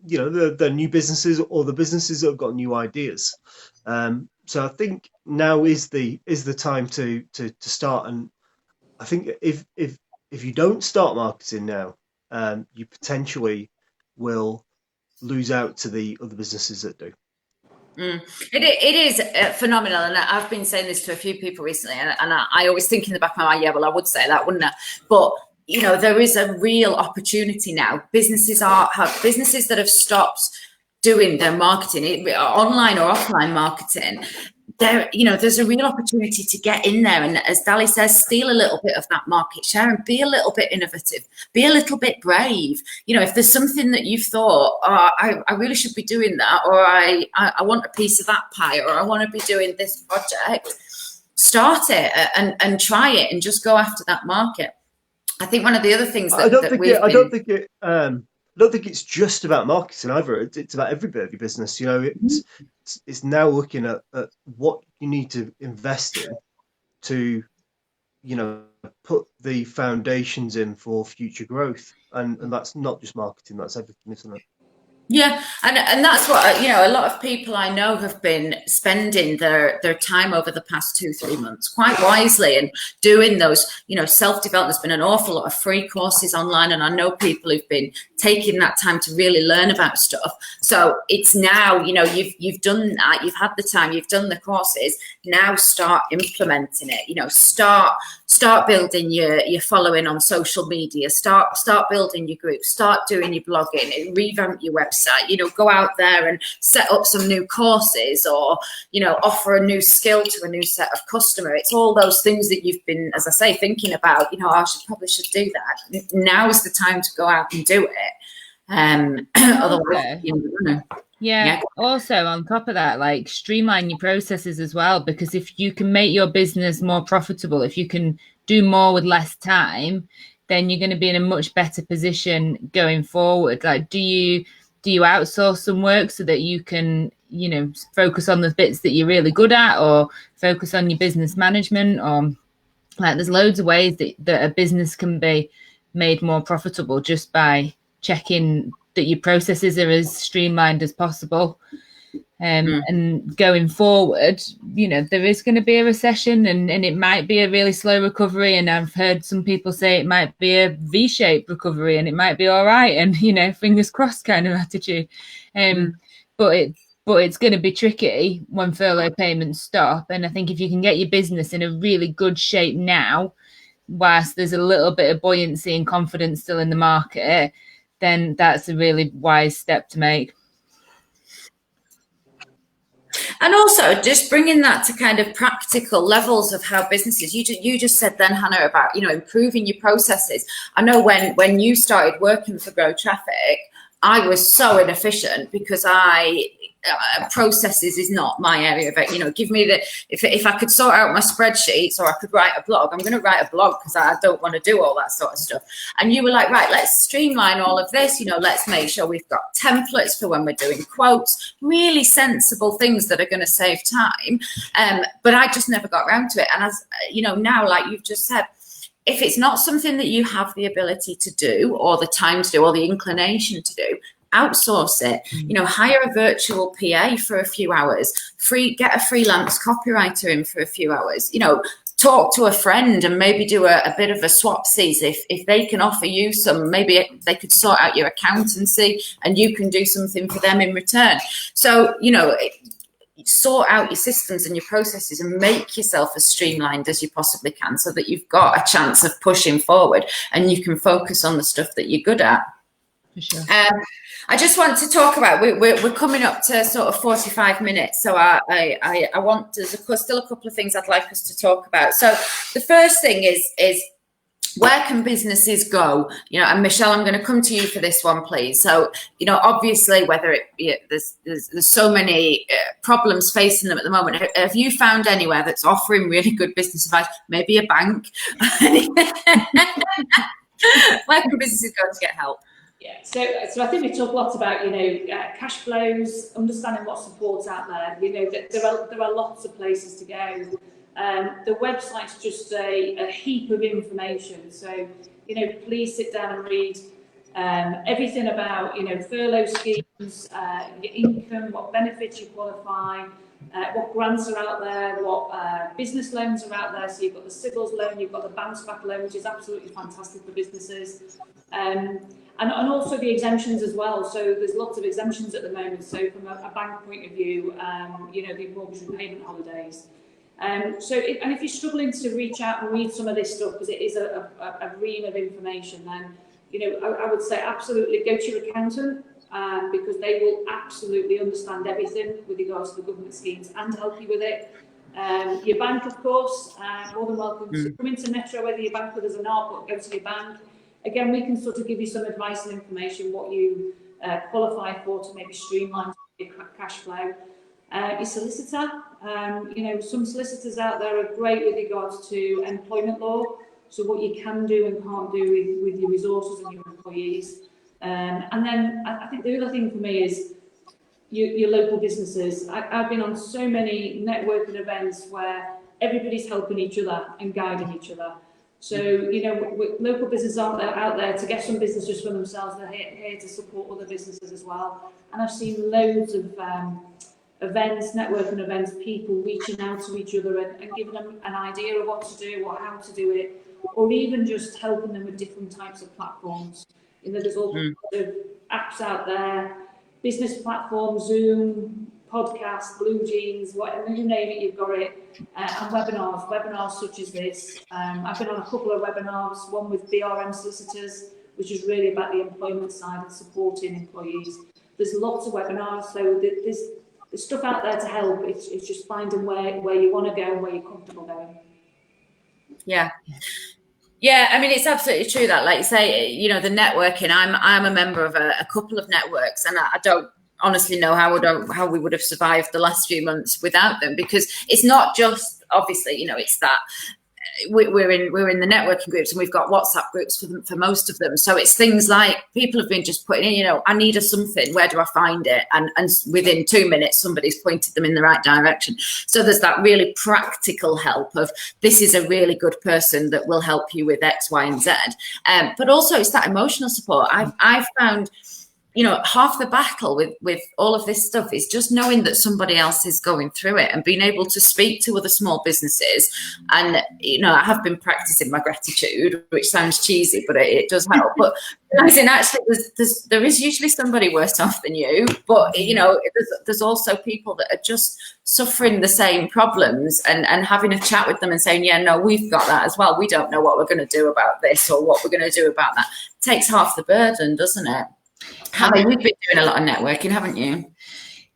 the new businesses or the businesses that have got new ideas. So I think now is the time to start. And I think if you don't start marketing now, you potentially will lose out to the other businesses that do. It is phenomenal, and I've been saying this to a few people recently, and I always think in the back of my mind, yeah, well, I would say that, wouldn't I? But there is a real opportunity now. Businesses that have stopped doing their marketing, online or offline marketing. There's a real opportunity to get in there and, as Dalley says, steal a little bit of that market share and be a little bit innovative, be a little bit brave. If there's something that you've thought, I really should be doing that, or I want a piece of that pie, or I want to be doing this project, start it and try it and just go after that market. I think one of the other things that I don't think it's just about marketing either. It's about every bit of your business. It's now looking at what you need to invest in to, put the foundations in for future growth. And that's not just marketing, that's everything, isn't it? Yeah, and that's what a lot of people I know have been spending their time over the past 2-3 months quite wisely and doing those self-development. There's been an awful lot of free courses online, and I know people who've been taking that time to really learn about stuff. So it's now you've done that, you've had the time, you've done the courses. Now start implementing it. Start building your following on social media. Start building your group. Start doing your blogging. Revamp your website. Go out there and set up some new courses, or offer a new skill to a new set of customer. It's all those things that you've been, as I say, thinking about. I probably should do that. Now is the time to go out and do it. Otherwise, Yeah. Also, on top of that, like, streamline your processes as well, because if you can make your business more profitable, if you can do more with less time, then you're going to be in a much better position going forward. Like, do you outsource some work so that you can, focus on the bits that you're really good at, or focus on your business management? Or like, there's loads of ways that a business can be made more profitable just by checking that your processes are as streamlined as possible. And going forward, there is going to be a recession, and it might be a really slow recovery. And I've heard some people say it might be a V-shaped recovery, and it might be all right, and fingers crossed kind of attitude. But it's going to be tricky when furlough payments stop. And I think if you can get your business in a really good shape now, whilst there's a little bit of buoyancy and confidence still in the market, then that's a really wise step to make. And also just bringing that to kind of practical levels of how businesses, you just said then, Hannah, about, improving your processes. I know when you started working for GrowTraffic, I was so inefficient because processes is not my area of it. Give me if I could sort out my spreadsheets, or I could write a blog, I'm going to write a blog because I don't want to do all that sort of stuff. And you were like, right, let's streamline all of this. let's make sure we've got templates for when we're doing quotes, really sensible things that are going to save time. But I just never got around to it. And as now, like you've just said, if it's not something that you have the ability to do, or the time to do, or the inclination to do, outsource it. Hire a virtual PA for a few hours. Get a freelance copywriter in for a few hours. Talk to a friend and maybe do a bit of a swapsies. If they can offer you some, maybe they could sort out your accountancy and you can do something for them in return. So sort out your systems and your processes and make yourself as streamlined as you possibly can, so that you've got a chance of pushing forward and you can focus on the stuff that you're good at. For sure. I just want to talk about, we're coming up to sort of 45 minutes, so I want, there's still a couple of things I'd like us to talk about. So the first thing is where can businesses go? And Michelle, I'm going to come to you for this one, please. So, obviously, whether there's so many problems facing them at the moment. Have you found anywhere that's offering really good business advice? Maybe a bank. Where can businesses go to get help? Yeah, so I think we talk lots about, cash flows, understanding what support's out there. There are lots of places to go. The website's just a heap of information. So, please sit down and read everything about, furlough schemes, your income, what benefits you qualify, what grants are out there, what business loans are out there. So you've got the civils loan, you've got the bounce back loan, which is absolutely fantastic for businesses. And also the exemptions as well. So there's lots of exemptions at the moment. So from a bank point of view, the mortgage repayment holidays. And if you're struggling to reach out and read some of this stuff, because it is a ream of information, then, I would say absolutely go to your accountant, because they will absolutely understand everything with regards to the government schemes and help you with it. Your bank, of course, more than welcome to come into Metro, whether your bank with us or not, but go to your bank. Again, we can sort of give you some advice and information, what you qualify for to maybe streamline your cash flow. Your solicitor, some solicitors out there are great with regards to employment law, so what you can do and can't do with your resources and your employees. And then I think the other thing for me is your local businesses. I've been on so many networking events where everybody's helping each other and guiding each other. So, local businesses aren't out there to get some business just for themselves. They're here to support other businesses as well. And I've seen loads of events, networking events, people reaching out to each other and giving them an idea of what to do or how to do it, or even just helping them with different types of platforms. There's all sorts of apps out there, business platforms, Zoom, podcasts, Blue Jeans, whatever you name it, you've got it, and webinars such as this. I've been on a couple of webinars, one with BRM solicitors, which is really about the employment side and supporting employees. There's lots of webinars, so there's stuff out there to help. It's just finding where you want to go and where you're comfortable going. Yeah, I mean, it's absolutely true that, like you say, the networking. I'm a member of a couple of networks, and I don't honestly know how we would have survived the last few months without them, because it's not just, obviously, it's that we're in the networking groups, and we've got WhatsApp groups for most of them. So it's things like people have been just putting in, I need something, where do I find it? And within 2 minutes, somebody's pointed them in the right direction. So there's that really practical help of, this is a really good person that will help you with X, Y, and Z. But also it's that emotional support. I've found, half the battle with all of this stuff is just knowing that somebody else is going through it and being able to speak to other small businesses. And, I have been practicing my gratitude, which sounds cheesy, but it does help. But realizing actually there is usually somebody worse off than you, but, there's also people that are just suffering the same problems, and having a chat with them and saying, yeah, no, we've got that as well. We don't know what we're going to do about this or what we're going to do about that. Takes half the burden, doesn't it? You've been doing a lot of networking, haven't you?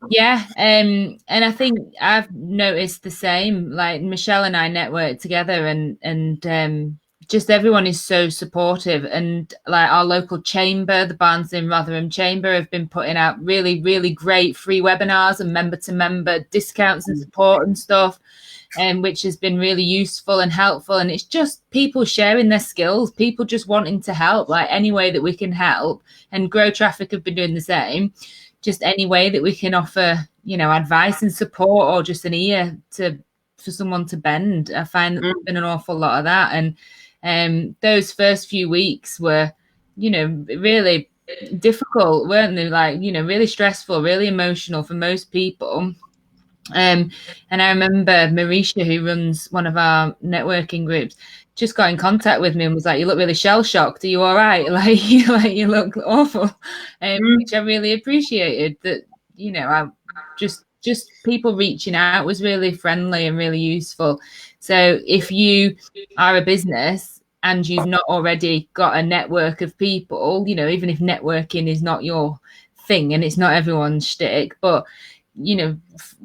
Yeah, and I think I've noticed the same. Like Michelle and I network together, and just everyone is so supportive. And like our local chamber, the Barnsley and Rotherham Chamber, have been putting out really, really great free webinars and member-to-member discounts and support and stuff, which has been really useful and helpful. And it's just people sharing their skills, people just wanting to help, like any way that we can help. And GrowTraffic have been doing the same. Just any way that we can offer, advice and support, or just an ear for someone to bend. I find that there's been an awful lot of that. And those first few weeks were, really difficult, weren't they? Like, really stressful, really emotional for most people. And I remember Marisha, who runs one of our networking groups, just got in contact with me and was like, "You look really shell shocked. Are you all right? Like you look awful," which I really appreciated. That I just people reaching out was really friendly and really useful. So if you are a business and you've not already got a network of people, even if networking is not your thing and it's not everyone's shtick, but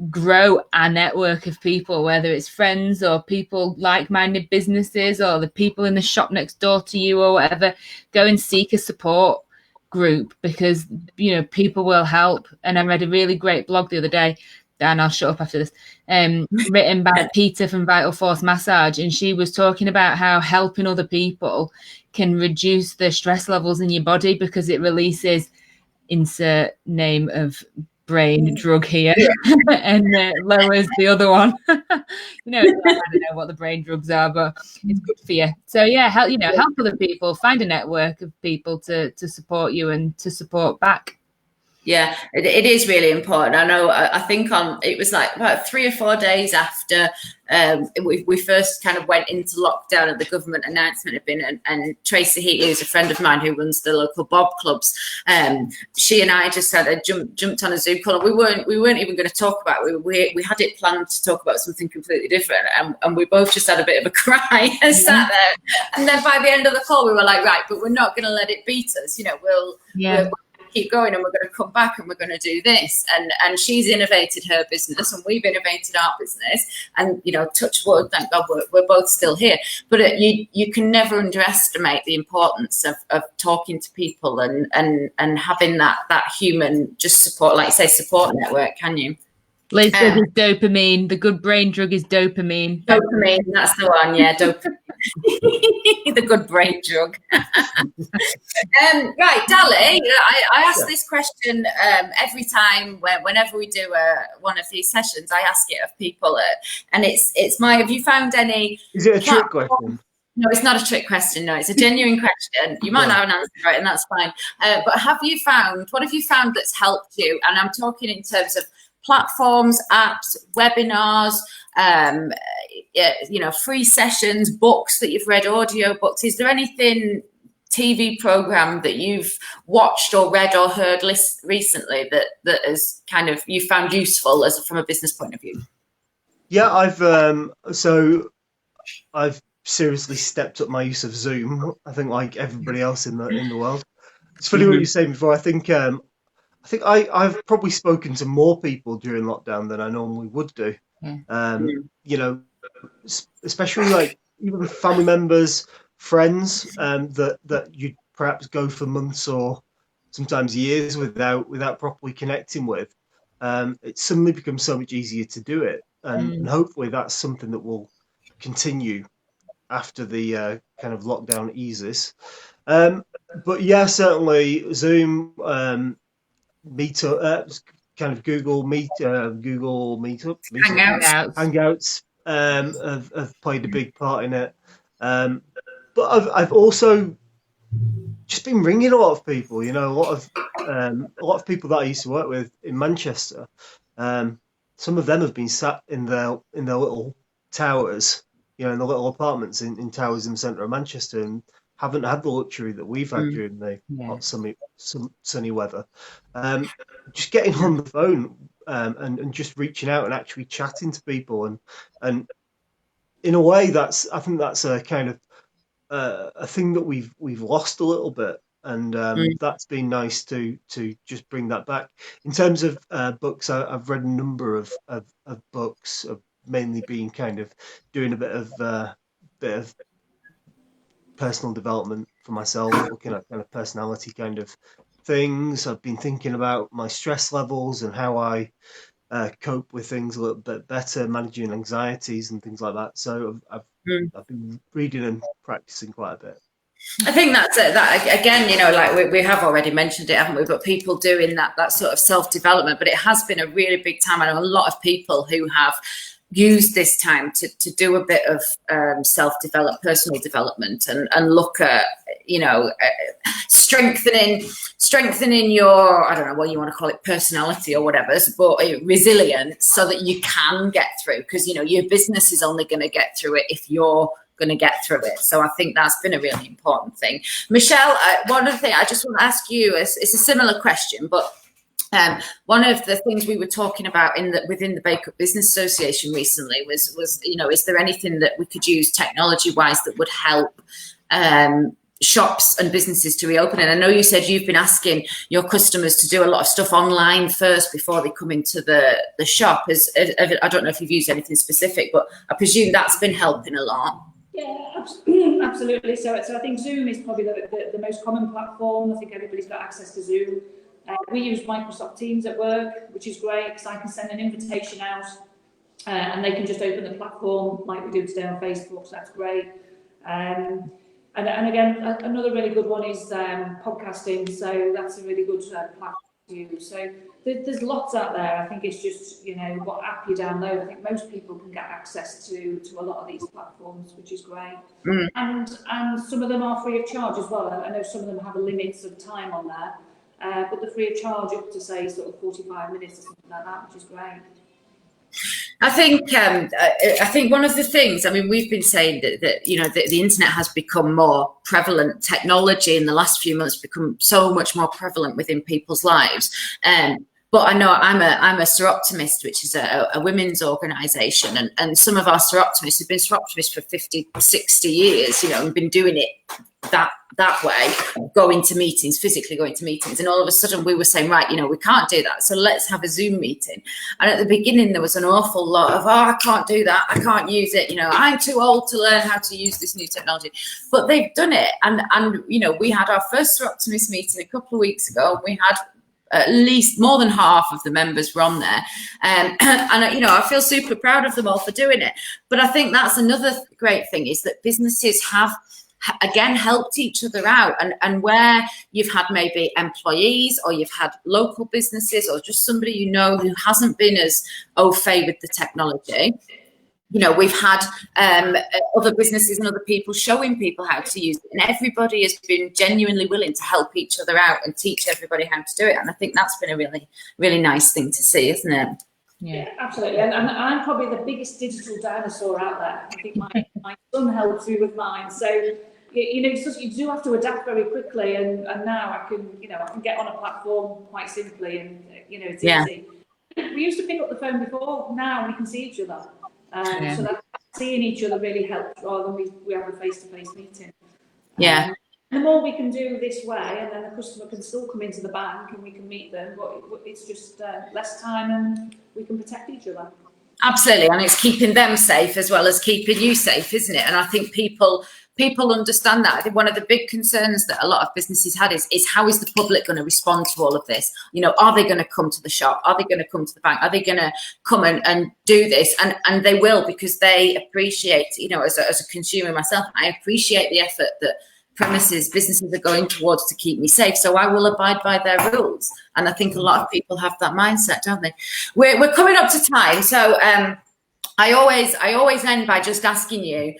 grow a network of people, whether it's friends or people like-minded businesses or the people in the shop next door to you or whatever. Go and seek a support group, because people will help. And I read a really great blog the other day Dan, I'll shut up after this, written by Peter from Vital Force Massage, and she was talking about how helping other people can reduce the stress levels in your body because it releases, insert name of brain drug here, and lowers the other one. I don't know what the brain drugs are, but it's good for you. So yeah, help other people, find a network of people to support you and to support back. Yeah, it is really important. I know, I think it was like about 3 or 4 days after we first kind of went into lockdown and the government announcement had been, and Tracy Heatley, who's a friend of mine who runs the local bob clubs, she and I just had jumped on a Zoom call, and we weren't even going to talk about it. We had it planned to talk about something completely different, and we both just had a bit of a cry and sat there. And then by the end of the call, we were like, right, but we're not going to let it beat us. We'll keep going, and we're going to come back and we're going to do this. And she's innovated her business, and we've innovated our business, and touch wood, thank God we're both still here. But you can never underestimate the importance of talking to people and having that human just support, like you say, support network, can you? Liz says it's dopamine. The good brain drug is dopamine. Dopamine, that's the one, yeah, dopamine. The good brain drug. Right, Dalley, I ask this question every time whenever we do one of these sessions. I ask it of people, and it's have you found any? Is it a trick question? No, it's not a trick question. No, it's a genuine question. You might not have an answer right, and that's fine. But what have you found that's helped you? And I'm talking in terms of platforms, apps, webinars, free sessions, books that you've read, audio books. Is there anything, TV program that you've watched or read or heard recently that has kind of you found useful from a business point of view? Yeah, I've seriously stepped up my use of Zoom. I think, like everybody else in the world. It's funny what you were saying before. I think I've probably spoken to more people during lockdown than I normally would do. Especially like even family members, friends, that you'd perhaps go for months or sometimes years without properly connecting with. It suddenly becomes so much easier to do it, and hopefully that's something that will continue after the kind of lockdown eases. But yeah, certainly Zoom. Meetup, kind of Google Meetup, Hangouts have played a big part in it. But I've also just been ringing a lot of people. A lot of people that I used to work with in Manchester. Some of them have been sat in their little towers, in the little apartments in towers in the centre of Manchester, and haven't had the luxury that we've had during the hot sunny weather. Just getting on the phone and just reaching out and actually chatting to people, and in a way I think that's a kind of a thing that we've lost a little bit, and that's been nice to just bring that back. In terms of books, I've read a number of books, mainly being kind of doing a bit of personal development for myself, looking at kind of personality kind of things. I've been thinking about my stress levels and how I cope with things a little bit better, managing anxieties and things like that. So I've been reading and practicing quite a bit. I think that's it. That again, like we have already mentioned it, haven't we? But people doing that sort of self-development. But it has been a really big time. I know a lot of people who have use this time to do a bit of personal development and look at strengthening your, I don't know what you want to call it, personality or whatever, but resilience, so that you can get through, because your business is only going to get through it if you're going to get through it. So I think that's been a really important thing. Michelle, one other thing I just want to ask you is, it's a similar question, but one of the things we were talking about within the Bake Up Business Association recently was is there anything that we could use technology-wise that would help shops and businesses to reopen? And I know you said you've been asking your customers to do a lot of stuff online first before they come into the shop. I don't know if you've used anything specific, but I presume that's been helping a lot. Yeah, absolutely. So I think Zoom is probably the most common platform. I think everybody's got access to Zoom. We use Microsoft Teams at work, which is great because I can send an invitation out and they can just open the platform like we do today on Facebook, so that's great. And again, another really good one is podcasting, so that's a really good platform to use. So there's lots out there. I think it's just, what app you download. I think most people can get access to a lot of these platforms, which is great. And some of them are free of charge as well. I know some of them have a limit of time on there, but they're free of charge up to, say, sort of 45 minutes or something like that, which is great. I think one of the things, we've been saying that the internet has become more prevalent. Technology in the last few months become so much more prevalent within people's lives. But I know I'm a Soroptimist, which is a women's organisation, and some of our Soroptimists have been Soroptimists for 50, 60 years, and been doing it that way, going to meetings, physically going to meetings. And all of a sudden we were saying, right, we can't do that, so let's have a Zoom meeting. And at the beginning there was an awful lot of, I can't do that, I can't use it, I'm too old to learn how to use this new technology. But they've done it, and we had our first Soroptimist meeting a couple of weeks ago, and we had at least more than half of the members were on there. And I feel super proud of them all for doing it. But I think that's another great thing, is that businesses have, again, helped each other out. And where you've had maybe employees, or you've had local businesses, or just somebody who hasn't been as au fait with the technology, we've had other businesses and other people showing people how to use it, and everybody has been genuinely willing to help each other out and teach everybody how to do it. And I think that's been a really, really nice thing to see, isn't it? Yeah, absolutely. And I'm probably the biggest digital dinosaur out there. I think my son helps me with mine. So, you do have to adapt very quickly. And now I can get on a platform quite simply, and it's easy. We used to pick up the phone before. Now we can see each other. So that seeing each other really helps, rather than we have a face-to-face meeting. And the more we can do this way, and then the customer can still come into the bank and we can meet them, but it's just less time, and we can protect each other. Absolutely, and it's keeping them safe as well as keeping you safe, isn't it? And I think people understand that. I think one of the big concerns that a lot of businesses had is how is the public going to respond to all of this? Are they going to come to the shop? Are they going to come to the bank? Are they going to come and do this? And they will, because they appreciate, as a consumer myself, I appreciate the effort that businesses are going towards to keep me safe. So I will abide by their rules. And I think a lot of people have that mindset, don't they? We're coming up to time. So I always end by just asking you,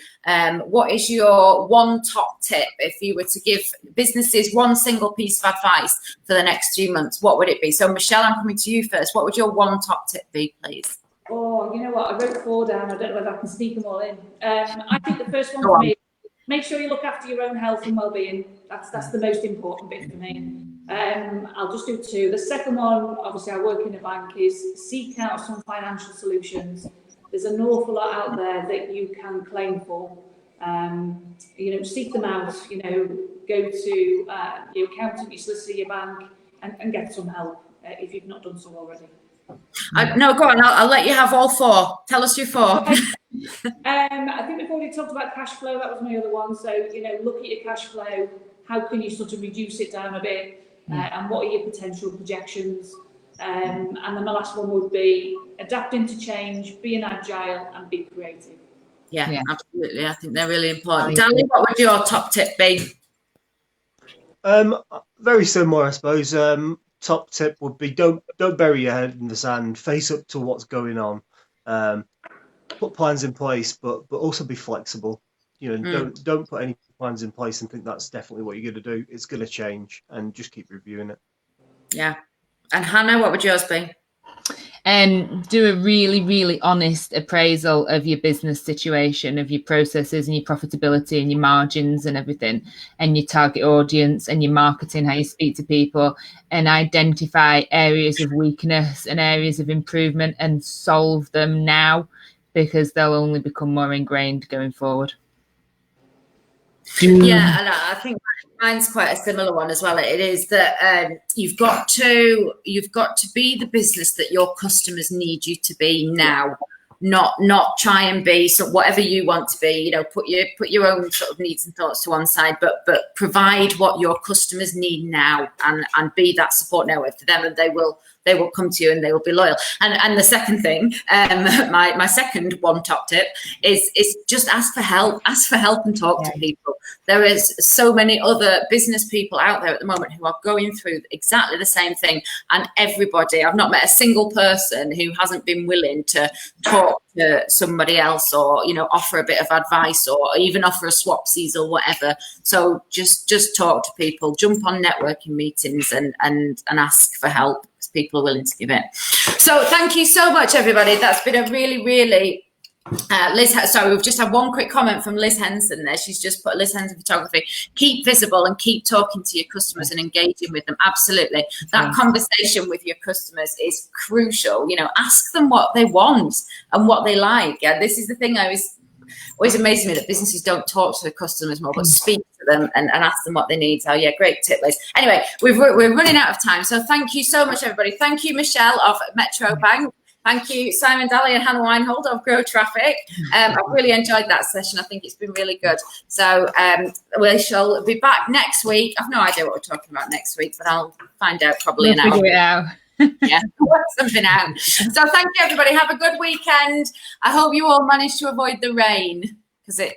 what is your one top tip if you were to give businesses one single piece of advice for the next 2 months? What would it be? So Michelle, I'm coming to you first. What would your one top tip be, please? Oh, you know what? I wrote 4 down. I don't know whether I can sneak them all in. I think the first one for me, make sure you look after your own health and well-being. That's the most important bit for me. I'll just do 2. The second one, obviously I work in a bank, is seek out some financial solutions. There's an awful lot out there that you can claim for. Seek them out. Go to your accountant, your solicitor, your bank, and get some help if you've not done so already. No, go on. I'll let you have all 4. Tell us your 4. Okay. I think we've already talked about cash flow. That was my other one. So, look at your cash flow. How can you sort of reduce it down a bit? And what are your potential projections? And then the last one would be adapting to change, being agile, and be creative. Yeah, absolutely. I think they're really important. Dalley, what would your top tip be? Very similar, I suppose. Top tip would be don't bury your head in the sand. Face up to what's going on. Put plans in place, but also be flexible. Don't put any plans in place and think that's definitely what you're going to do. It's going to change, and just keep reviewing it. Yeah. And Hannah, what would yours be? Do a really, really honest appraisal of your business situation, of your processes and your profitability and your margins and everything, and your target audience and your marketing, how you speak to people, and identify areas of weakness and areas of improvement and solve them now, because they'll only become more ingrained going forward. Yeah, and I think mine's quite a similar one as well. It is that you've got to be the business that your customers need you to be now. not try and be so whatever you want to be, you know, put your own sort of needs and thoughts to one side, but provide what your customers need now, and be that support network for them, and they will come to you and they will be loyal. And the second thing, my second one top tip is just ask for help and talk to people. There is so many other business people out there at the moment who are going through exactly the same thing, and everybody, I've not met a single person who hasn't been willing to talk to somebody else, or, you know, offer a bit of advice, or even offer a swapsies or whatever. So just talk to people, jump on networking meetings and ask for help, because people are willing to give it. So thank you so much, everybody. That's been a really, really Liz, sorry, we've just had one quick comment from Liz Henson there. She's just put, Liz Henson Photography, keep visible and keep talking to your customers and engaging with them. Absolutely. That conversation with your customers is crucial. You know, ask them what they want and what they like. Yeah, this is the thing always amazes me, that businesses don't talk to their customers more, but speak to them and ask them what they need. So yeah, great tip, Liz. Anyway, we're running out of time. So thank you so much, everybody. Thank you, Michelle of Metro Bank. Thank you, Simon Dalley and Hannah Weinhold of GrowTraffic. I've really enjoyed that session. I think it's been really good. So we shall be back next week. I've no idea what we're talking about next week, but I'll find out probably an hour. Figure it out. Yeah, work something out. So thank you, everybody. Have a good weekend. I hope you all managed to avoid the rain, because it